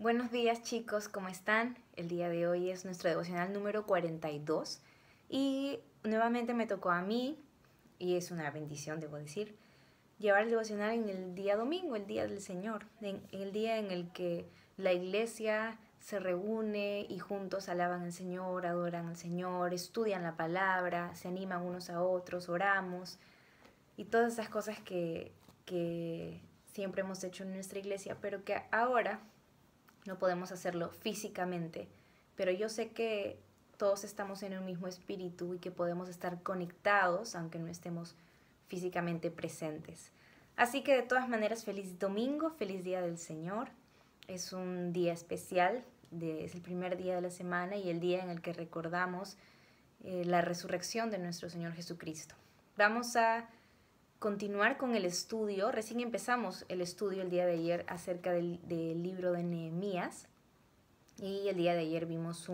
Buenos días chicos, ¿cómo están? El día de hoy es nuestro devocional número 42 y nuevamente me tocó a mí, y es una bendición, debo decir, llevar el devocional en el día domingo, el día del Señor, en el día en el que la iglesia se reúne y juntos alaban al Señor, adoran al Señor, estudian la palabra, se animan unos a otros, oramos y todas esas cosas que siempre hemos hecho en nuestra iglesia, pero que ahora no podemos hacerlo físicamente, pero yo sé que todos estamos en un mismo espíritu y que podemos estar conectados aunque no estemos físicamente presentes. Así que de todas maneras, feliz domingo, feliz día del Señor. Es un día especial, es el primer día de la semana y el día en el que recordamos la resurrección de nuestro Señor Jesucristo. Vamos a continuar con el estudio. Recién empezamos el estudio el día de ayer acerca del libro de Nehemías y el día de ayer vimos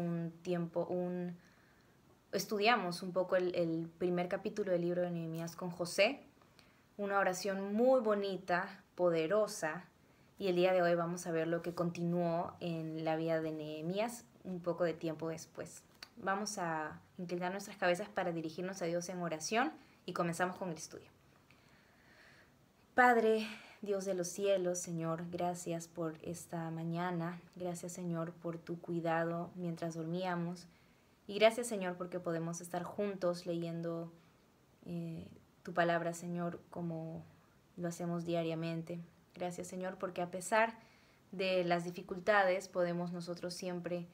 estudiamos un poco el primer capítulo del libro de Nehemías con José, una oración muy bonita, poderosa, y el día de hoy vamos a ver lo que continuó en la vida de Nehemías un poco de tiempo después. Vamos a inclinar nuestras cabezas para dirigirnos a Dios en oración y comenzamos con el estudio. Padre, Dios de los cielos, Señor, gracias por esta mañana. Gracias, Señor, por tu cuidado mientras dormíamos. Y gracias, Señor, porque podemos estar juntos leyendo tu palabra, Señor, como lo hacemos diariamente. Gracias, Señor, porque a pesar de las dificultades podemos nosotros siempre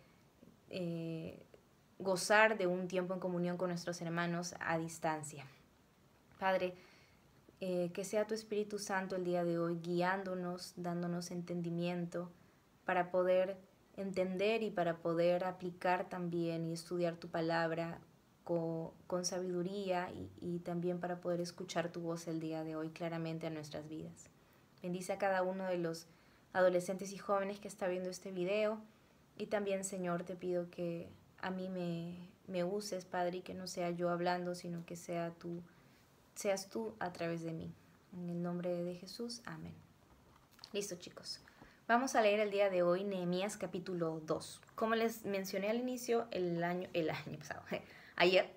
gozar de un tiempo en comunión con nuestros hermanos a distancia. Padre, que sea tu Espíritu Santo el día de hoy guiándonos, dándonos entendimiento para poder entender y para poder aplicar también y estudiar tu palabra con sabiduría y también para poder escuchar tu voz el día de hoy claramente en nuestras vidas. Bendice a cada uno de los adolescentes y jóvenes que está viendo este video y también, Señor, te pido que a mí me uses, Padre, y que no sea yo hablando, sino que seas tú a través de mí. En el nombre de Jesús, amén. Listo, chicos. Vamos a leer el día de hoy Nehemías capítulo 2. Como les mencioné al inicio, el año pasado, ayer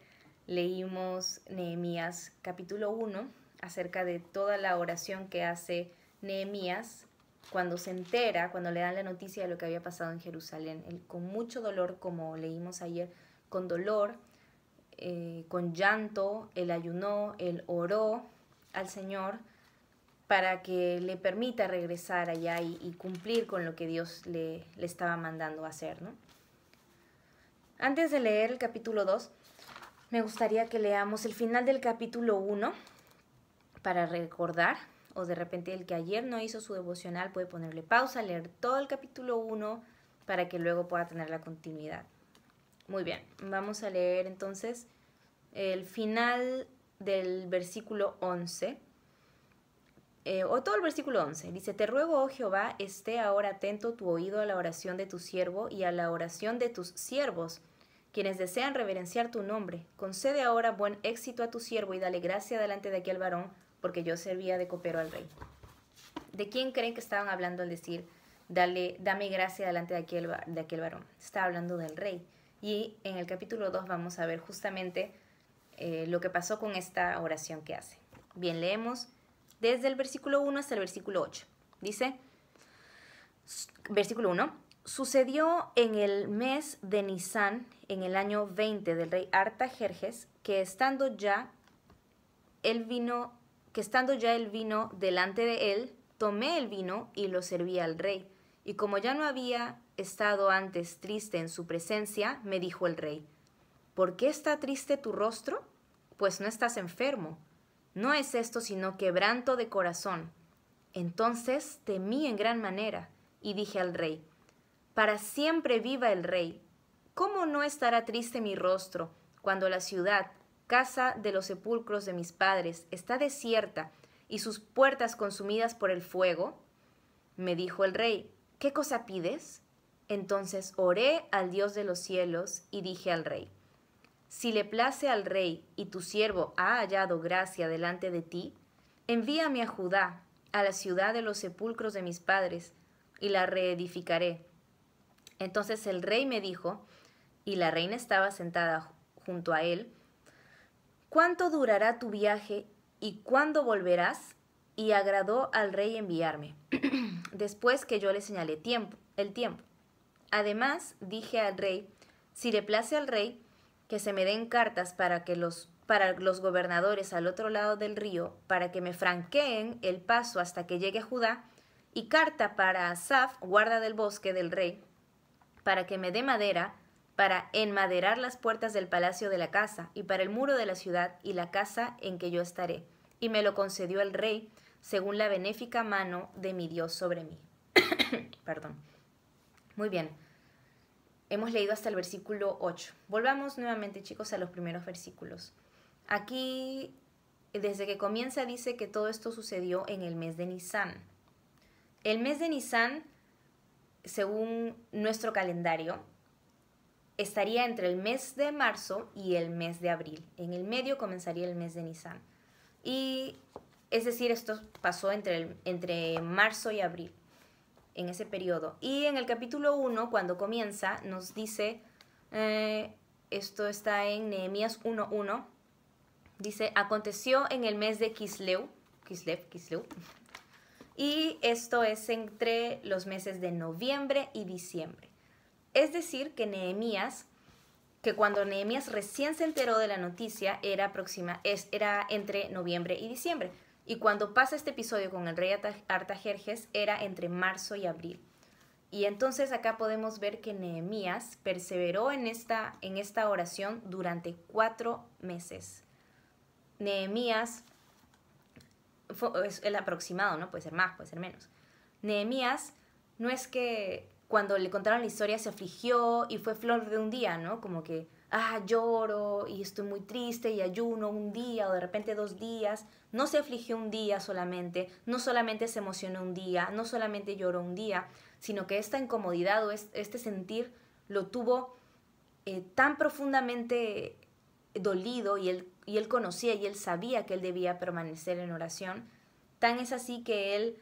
leímos Nehemías capítulo 1 acerca de toda la oración que hace Nehemías cuando se entera, cuando le dan la noticia de lo que había pasado en Jerusalén. Él, con mucho dolor, como leímos ayer, con dolor, con llanto, él ayunó, él oró al Señor para que le permita regresar allá y cumplir con lo que Dios le estaba mandando a hacer, ¿no? Antes de leer el capítulo 2, me gustaría que leamos el final del capítulo 1 para recordar, o de repente el que ayer no hizo su devocional puede ponerle pausa, leer todo el capítulo 1 para que luego pueda tener la continuidad. Muy bien, vamos a leer entonces el final del versículo 11, o todo el versículo 11. Dice: Te ruego, oh Jehová, esté ahora atento tu oído a la oración de tu siervo y a la oración de tus siervos, quienes desean reverenciar tu nombre. Concede ahora buen éxito a tu siervo y dale gracia delante de aquel varón, porque yo servía de copero al rey. ¿De quién creen que estaban hablando al decir, dame gracia delante de aquel varón? Está hablando del rey. Y en el capítulo 2 vamos a ver justamente lo que pasó con esta oración que hace. Bien, leemos desde el versículo 1 hasta el versículo 8. Dice, versículo 1, sucedió en el mes de Nisán, en el año 20 del rey Artajerjes, que estando ya el vino delante de él, tomé el vino y lo serví al rey. Y como ya no había estado antes triste en su presencia, me dijo el rey, ¿por qué está triste tu rostro? Pues no estás enfermo. No es esto sino quebranto de corazón. Entonces temí en gran manera y dije al rey, para siempre viva el rey. ¿Cómo no estará triste mi rostro cuando la ciudad, casa de los sepulcros de mis padres, está desierta y sus puertas consumidas por el fuego? Me dijo el rey, ¿qué cosa pides? Entonces oré al Dios de los cielos y dije al rey, si le place al rey y tu siervo ha hallado gracia delante de ti, envíame a Judá, a la ciudad de los sepulcros de mis padres, y la reedificaré, Entonces el rey me dijo, y la reina estaba sentada junto a él, ¿cuánto durará tu viaje y cuándo volverás? Y agradó al rey enviarme, después que yo le señalé el tiempo. Además, dije al rey, si le place al rey, que se me den cartas para los gobernadores al otro lado del río, para que me franqueen el paso hasta que llegue a Judá, y carta para Asaf, guarda del bosque del rey, para que me dé madera, para enmaderar las puertas del palacio de la casa, y para el muro de la ciudad y la casa en que yo estaré. Y me lo concedió el rey, según la benéfica mano de mi Dios sobre mí. Perdón. Muy bien. Hemos leído hasta el versículo 8. Volvamos nuevamente, chicos, a los primeros versículos. Aquí, desde que comienza, dice que todo esto sucedió en el mes de Nisán. El mes de Nisán, según nuestro calendario, estaría entre el mes de marzo y el mes de abril. En el medio comenzaría el mes de Nisán. Y es decir, esto pasó entre marzo y abril, en ese periodo. Y en el capítulo 1, cuando comienza, nos dice, esto está en Nehemías 1:1, dice, aconteció en el mes de Kislev, y esto es entre los meses de noviembre y diciembre. Es decir, que cuando Nehemías recién se enteró de la noticia, era entre noviembre y diciembre. Y cuando pasa este episodio con el rey Artajerjes, era entre marzo y abril. Y entonces acá podemos ver que Nehemías perseveró en esta oración durante 4 meses. Nehemías, es el aproximado, ¿no? Puede ser más, puede ser menos. Nehemías no es que cuando le contaron la historia se afligió y fue flor de un día, ¿no? Como que, lloro y estoy muy triste y ayuno un día o de repente 2 días. No se afligió un día solamente, no solamente se emocionó un día, no solamente lloró un día, sino que esta incomodidad o este sentir lo tuvo tan profundamente dolido y él conocía y él sabía que él debía permanecer en oración. Tan es así que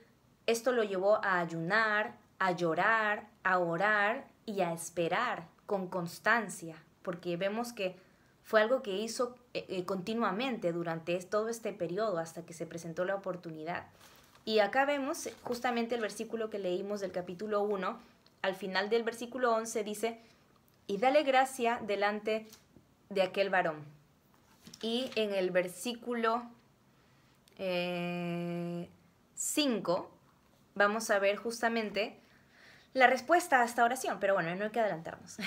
esto lo llevó a ayunar, a llorar, a orar y a esperar con constancia, porque vemos que fue algo que hizo continuamente durante todo este periodo hasta que se presentó la oportunidad. Y acá vemos justamente el versículo que leímos del capítulo 1, al final del versículo 11 dice, y dale gracia delante de aquel varón. Y en el versículo 5 vamos a ver justamente la respuesta a esta oración, pero bueno, no hay que adelantarnos.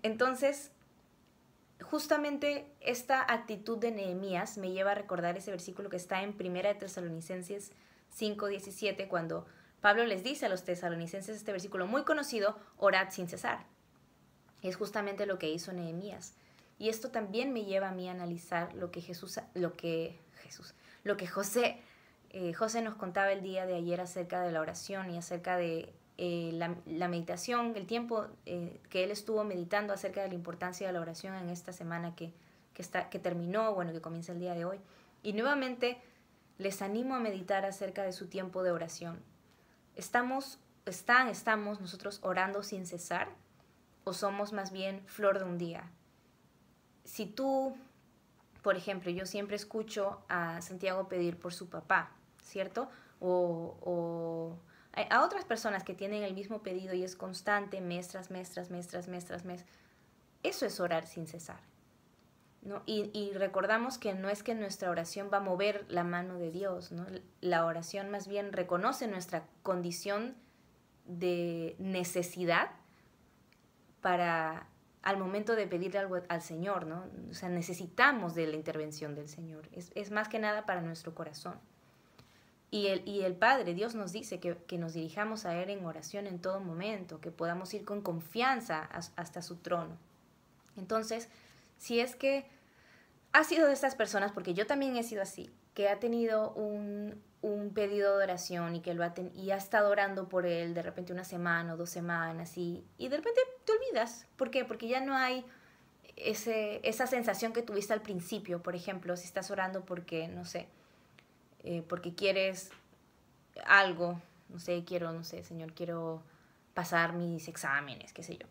Entonces, justamente esta actitud de Nehemías me lleva a recordar ese versículo que está en 1 de Tesalonicenses 5:17, cuando Pablo les dice a los tesalonicenses este versículo muy conocido, orad sin cesar. Es justamente lo que hizo Nehemías. Y esto también me lleva a mí a analizar lo que José nos contaba el día de ayer acerca de la oración y acerca de la meditación, el tiempo que él estuvo meditando acerca de la importancia de la oración en esta semana que terminó, que comienza el día de hoy. Y nuevamente les animo a meditar acerca de su tiempo de oración. ¿Estamos nosotros orando sin cesar o somos más bien flor de un día? Si tú, por ejemplo, yo siempre escucho a Santiago pedir por su papá, ¿cierto? O a otras personas que tienen el mismo pedido y es constante, mes tras mes, tras mes, tras mes, tras mes. Eso es orar sin cesar, ¿no? Y recordamos que no es que nuestra oración va a mover la mano de Dios, ¿no? La oración más bien reconoce nuestra condición de necesidad al momento de pedirle algo al Señor, ¿no? O sea, necesitamos de la intervención del Señor. Es más que nada para nuestro corazón. Y el Padre, Dios nos dice que nos dirijamos a Él en oración en todo momento, que podamos ir con confianza hasta su trono. Entonces, si es que has sido de estas personas, porque yo también he sido así, que ha tenido un pedido de oración y ha estado orando por él de repente 1 semana o 2 semanas y de repente te olvidas. ¿Por qué? Porque ya no hay esa sensación que tuviste al principio. Por ejemplo, si estás orando porque, no sé, porque quieres algo, Señor, quiero pasar mis exámenes, qué sé yo.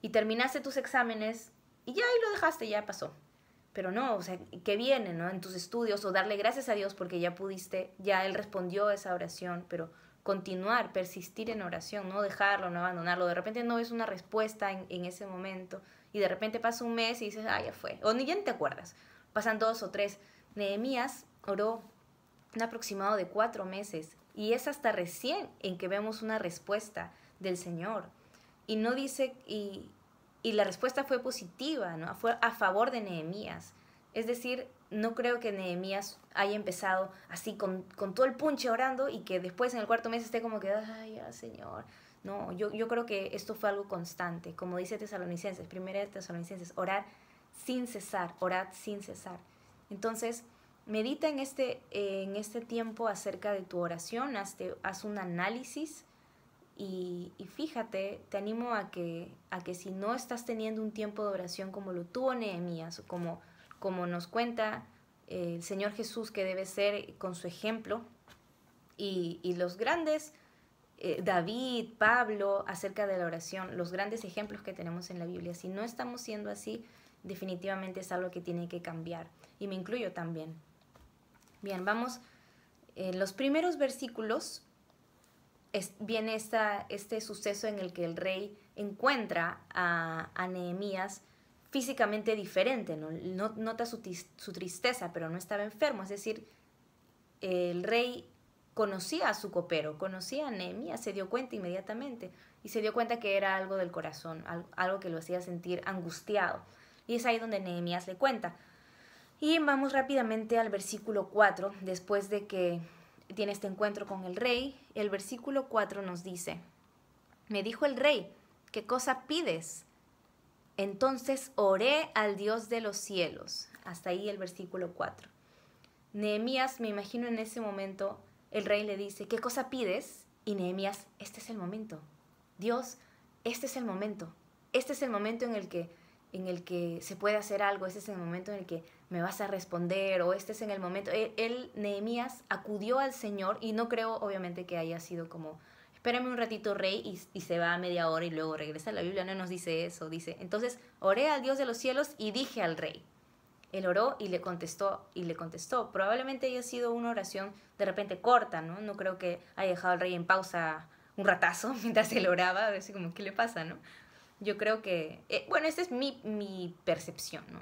Y terminaste tus exámenes y ya ahí lo dejaste, ya pasó. Pero no, o sea, que viene, ¿no? En tus estudios, o darle gracias a Dios porque ya pudiste, ya Él respondió a esa oración, pero continuar, persistir en oración, no dejarlo, no abandonarlo. De repente no es una respuesta en ese momento y de repente pasa un mes y dices, ah, ya fue. O ni ya ni te acuerdas. Pasan 2 o 3. Nehemías oró un aproximado de 4 meses y es hasta recién en que vemos una respuesta del Señor. Y no dice, y la respuesta fue positiva, ¿no? Fue a favor de Nehemías. Es decir, no creo que Nehemías haya empezado así con todo el punche orando y que después en el 4 mes esté como que, ay, ya, Señor. No, yo creo que esto fue algo constante. Como dice Tesalonicenses, 1 Tesalonicenses, orad sin cesar, orad sin cesar. Entonces, medita en este tiempo acerca de tu oración, haz un análisis y fíjate, te animo a que si no estás teniendo un tiempo de oración como lo tuvo Nehemías, o como nos cuenta el Señor Jesús que debe ser con su ejemplo, y los grandes, David, Pablo, acerca de la oración, los grandes ejemplos que tenemos en la Biblia, si no estamos siendo así, definitivamente es algo que tiene que cambiar, y me incluyo también. Bien, vamos, en los primeros versículos viene este suceso en el que el rey encuentra a Nehemías físicamente diferente, ¿no? Nota su tristeza, pero no estaba enfermo, es decir, el rey conocía a su copero, conocía a Nehemías, se dio cuenta inmediatamente y se dio cuenta que era algo del corazón, algo que lo hacía sentir angustiado. Y es ahí donde Nehemías le cuenta. Y vamos rápidamente al versículo 4, después de que tiene este encuentro con el rey. El versículo 4 nos dice, me dijo el rey, ¿qué cosa pides? Entonces oré al Dios de los cielos. Hasta ahí el versículo 4. Nehemías, me imagino en ese momento, el rey le dice, ¿qué cosa pides? Y Nehemías, este es el momento. Dios, este es el momento. Este es el momento en el que se puede hacer algo. Este es el momento en el que me vas a responder. O este es en el momento. Nehemías, acudió al Señor y no creo, obviamente, que haya sido como, espérame un ratito, rey, y se va a media hora y luego regresa. La Biblia no nos dice eso. Dice, entonces oré al Dios de los cielos y dije al rey. Él oró y le contestó. Probablemente haya sido una oración de repente corta, ¿no? No creo que haya dejado al rey en pausa un ratazo mientras él oraba, a ver si como, ¿qué le pasa, no? Yo creo que, bueno, esta es mi percepción, ¿no?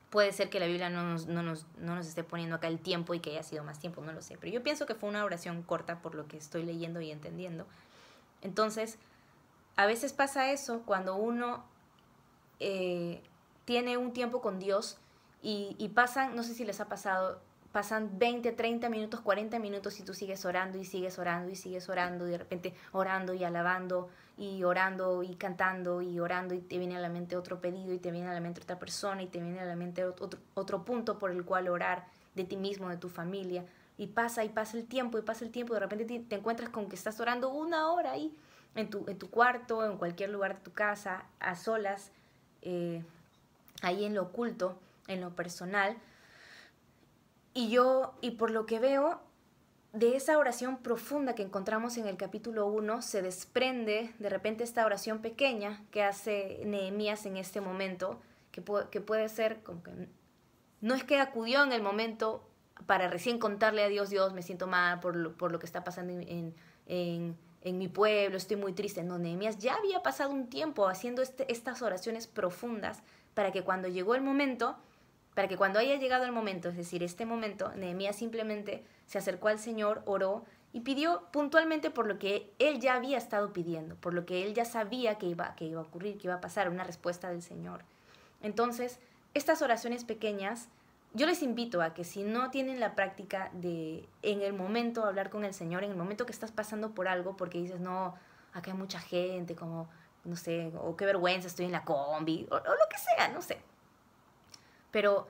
Puede ser que la Biblia no nos esté poniendo acá el tiempo y que haya sido más tiempo, no lo sé. Pero yo pienso que fue una oración corta por lo que estoy leyendo y entendiendo. Entonces, a veces pasa eso cuando uno tiene un tiempo con Dios y pasan, no sé si les ha pasado, pasan 20, 30 minutos, 40 minutos y tú sigues orando y sigues orando y sigues orando y de repente orando y alabando y orando y cantando y orando y te viene a la mente otro pedido y te viene a la mente otra persona y te viene a la mente otro punto por el cual orar de ti mismo, de tu familia y pasa el tiempo y pasa el tiempo y de repente te encuentras con que estás orando 1 hora ahí en tu cuarto, en cualquier lugar de tu casa, a solas, ahí en lo oculto, en lo personal. Y por lo que veo, de esa oración profunda que encontramos en el capítulo 1, se desprende de repente esta oración pequeña que hace Nehemías en este momento, que puede ser como que no es que acudió en el momento para recién contarle a Dios, Dios, me siento mal por lo que está pasando en mi pueblo, estoy muy triste. No, Nehemías ya había pasado un tiempo haciendo estas oraciones profundas para que cuando llegó el momento, para que cuando haya llegado el momento, es decir, este momento, Nehemías simplemente se acercó al Señor, oró y pidió puntualmente por lo que él ya había estado pidiendo, por lo que él ya sabía que iba a ocurrir, que iba a pasar, una respuesta del Señor. Entonces, estas oraciones pequeñas, yo les invito a que si no tienen la práctica de en el momento hablar con el Señor, en el momento que estás pasando por algo, porque dices, no, acá hay mucha gente, como, no sé, o qué vergüenza, estoy en la combi, o lo que sea, no sé. Pero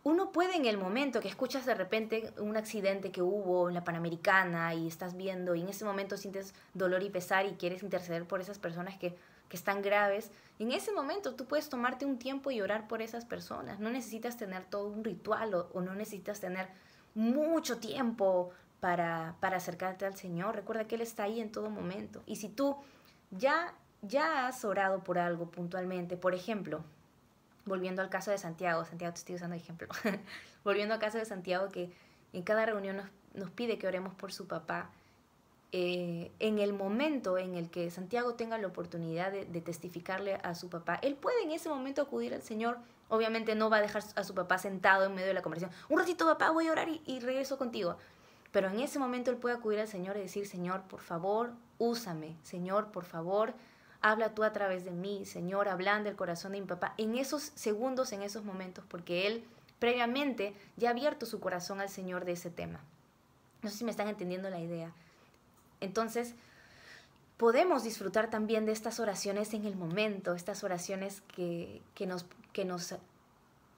uno puede en el momento que escuchas de repente un accidente que hubo en la Panamericana y estás viendo y en ese momento sientes dolor y pesar y quieres interceder por esas personas que están graves, en ese momento tú puedes tomarte un tiempo y orar por esas personas. No necesitas tener todo un ritual o no necesitas tener mucho tiempo para acercarte al Señor. Recuerda que Él está ahí en todo momento. Y si tú ya has orado por algo puntualmente. Por ejemplo, volviendo al caso de Santiago, te estoy usando de ejemplo, volviendo al caso de Santiago, que en cada reunión nos pide que oremos por su papá. En el momento en el que Santiago tenga la oportunidad de testificarle a su papá, él puede en ese momento acudir al Señor. Obviamente no va a dejar a su papá sentado en medio de la conversación. Un ratito, papá, voy a orar y regreso contigo. Pero en ese momento él puede acudir al Señor y decir, Señor, por favor, úsame. Señor, por favor, habla tú a través de mí. Señor, ablanda el corazón de mi papá. En esos segundos, en esos momentos, porque él previamente ya ha abierto su corazón al Señor de ese tema. No sé si me están entendiendo la idea. Entonces, podemos disfrutar también de estas oraciones en el momento, estas oraciones que nos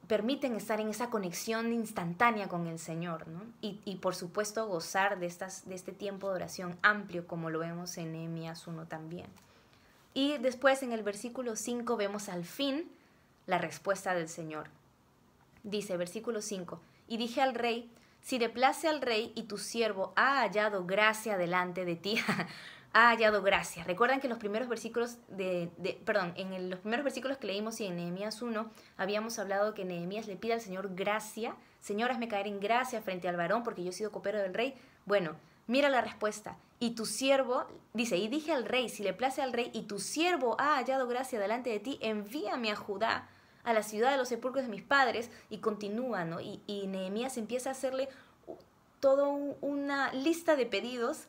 permiten estar en esa conexión instantánea con el Señor, ¿no? Y por supuesto gozar de este tiempo de oración amplio, como lo vemos en Nehemías 1 también. Y después en el versículo 5 vemos al fin la respuesta del Señor. Dice, versículo 5, y dije al rey, si le place al rey y tu siervo ha hallado gracia delante de ti, ha hallado gracia. Recuerdan que los primeros versículos en los primeros versículos que leímos y en Nehemías 1 habíamos hablado que Nehemías le pide al Señor gracia. Señor, hazme caer en gracia frente al varón porque yo he sido copero del rey. Bueno, mira la respuesta. Y tu siervo, dice, y dije al rey, si le place al rey y tu siervo ha hallado gracia delante de ti, envíame a Judá, a la ciudad de los sepulcros de mis padres, y continúa, ¿no? Y Nehemías empieza a hacerle toda una lista de pedidos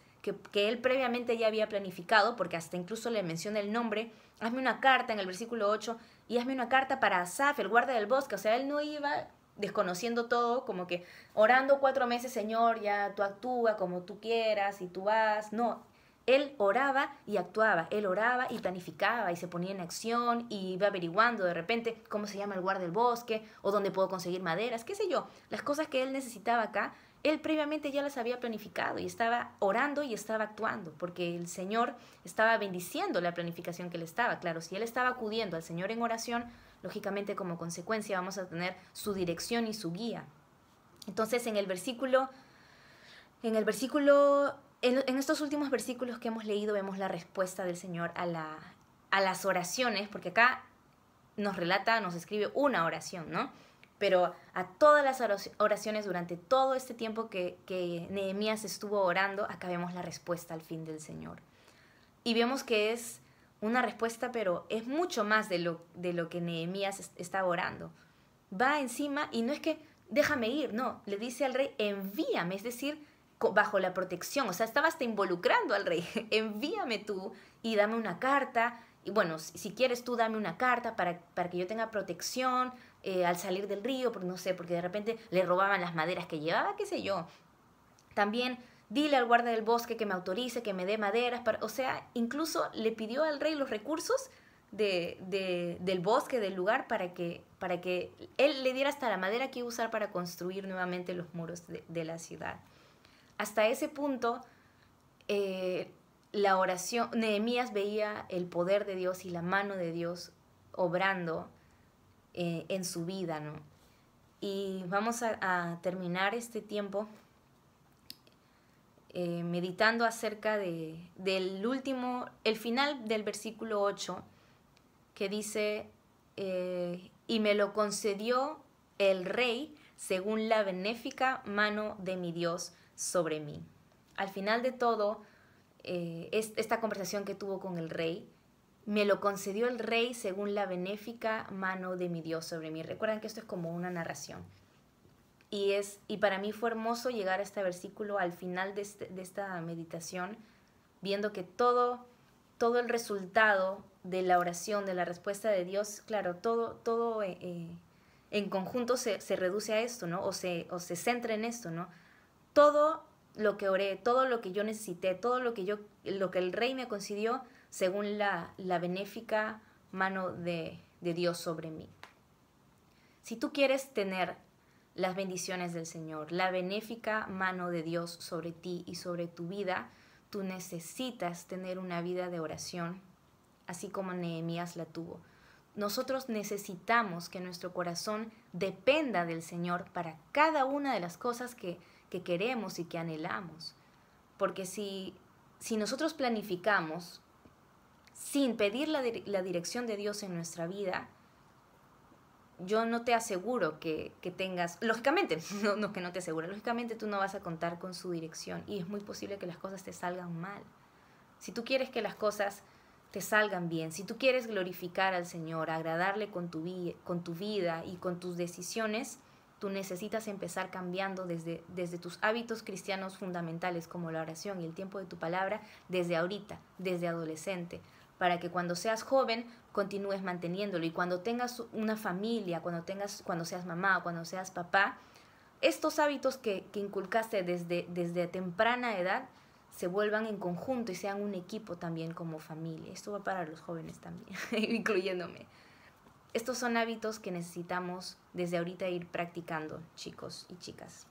que él previamente ya había planificado, porque hasta incluso le menciona el nombre. Hazme una carta en el versículo 8, y hazme una carta para Asaf, el guarda del bosque. O sea, él no iba desconociendo todo, como que orando 4 meses, Señor, ya tú actúa como tú quieras y tú vas. No, él oraba y actuaba, él oraba y planificaba y se ponía en acción y iba averiguando de repente cómo se llama el guarda del bosque o dónde puedo conseguir maderas, qué sé yo. Las cosas que él necesitaba acá, él previamente ya las había planificado y estaba orando y estaba actuando, porque el Señor estaba bendiciendo la planificación que él estaba. Claro, si él estaba acudiendo al Señor en oración, lógicamente como consecuencia vamos a tener su dirección y su guía. Entonces en estos últimos versículos que hemos leído vemos la respuesta del Señor a las oraciones, porque acá nos escribe una oración, ¿no? Pero a todas las oraciones durante todo este tiempo que Nehemías estuvo orando, acá vemos la respuesta al fin del Señor. Y vemos que es una respuesta, pero es mucho más de lo que Nehemías estaba orando. Va encima y no es que déjame ir, no, le dice al rey, envíame, es decir, bajo la protección, o sea, estaba hasta involucrando al rey, envíame tú y dame una carta, y bueno, si quieres tú dame una carta para que yo tenga protección al salir del río, porque no sé, porque de repente le robaban las maderas que llevaba, qué sé yo. También dile al guarda del bosque que me autorice, que me dé maderas, o sea, incluso le pidió al rey los recursos del bosque, del lugar, para que él le diera hasta la madera que iba a usar para construir nuevamente los muros de la ciudad. Hasta ese punto, la oración, Nehemías veía el poder de Dios y la mano de Dios obrando en su vida, ¿no? Y vamos a terminar este tiempo meditando acerca el final del versículo 8, que dice, y me lo concedió el rey según la benéfica mano de mi Dios sobre mí. Al final de todo, esta conversación que tuvo con el rey, me lo concedió el rey según la benéfica mano de mi Dios sobre mí. Recuerden que esto es como una narración. Y para mí fue hermoso llegar a este versículo al final de esta meditación, viendo que todo el resultado de la oración, de la respuesta de Dios, claro, todo en conjunto se reduce a esto, ¿no? O se centra en esto, ¿no? Todo lo que oré, todo lo que yo necesité, todo lo que el rey me concedió, según la benéfica mano de Dios sobre mí. Si tú quieres tener las bendiciones del Señor, la benéfica mano de Dios sobre ti y sobre tu vida, tú necesitas tener una vida de oración, así como Nehemías la tuvo. Nosotros necesitamos que nuestro corazón dependa del Señor para cada una de las cosas que queremos y que anhelamos. Porque si nosotros planificamos sin pedir la dirección de Dios en nuestra vida, yo no te aseguro que tengas, lógicamente, no que no te aseguro, lógicamente tú no vas a contar con su dirección y es muy posible que las cosas te salgan mal. Si tú quieres que las cosas te salgan bien, si tú quieres glorificar al Señor, agradarle con tu vida y con tus decisiones, tú necesitas empezar cambiando desde tus hábitos cristianos fundamentales como la oración y el tiempo de tu palabra, desde ahorita, desde adolescente, para que cuando seas joven continúes manteniéndolo y cuando tengas una familia, cuando seas mamá o cuando seas papá, estos hábitos que inculcaste desde temprana edad se vuelvan en conjunto y sean un equipo también como familia. Esto va para los jóvenes también, incluyéndome. Estos son hábitos que necesitamos desde ahorita ir practicando, chicos y chicas.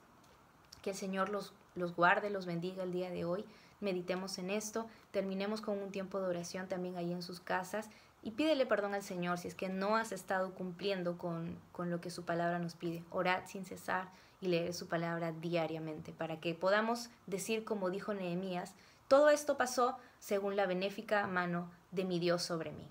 Que el Señor los guarde, los bendiga el día de hoy. Meditemos en esto, terminemos con un tiempo de oración también ahí en sus casas y pídele perdón al Señor si es que no has estado cumpliendo con lo que su palabra nos pide. Orad sin cesar y leer su palabra diariamente para que podamos decir como dijo Nehemías, todo esto pasó según la benéfica mano de mi Dios sobre mí.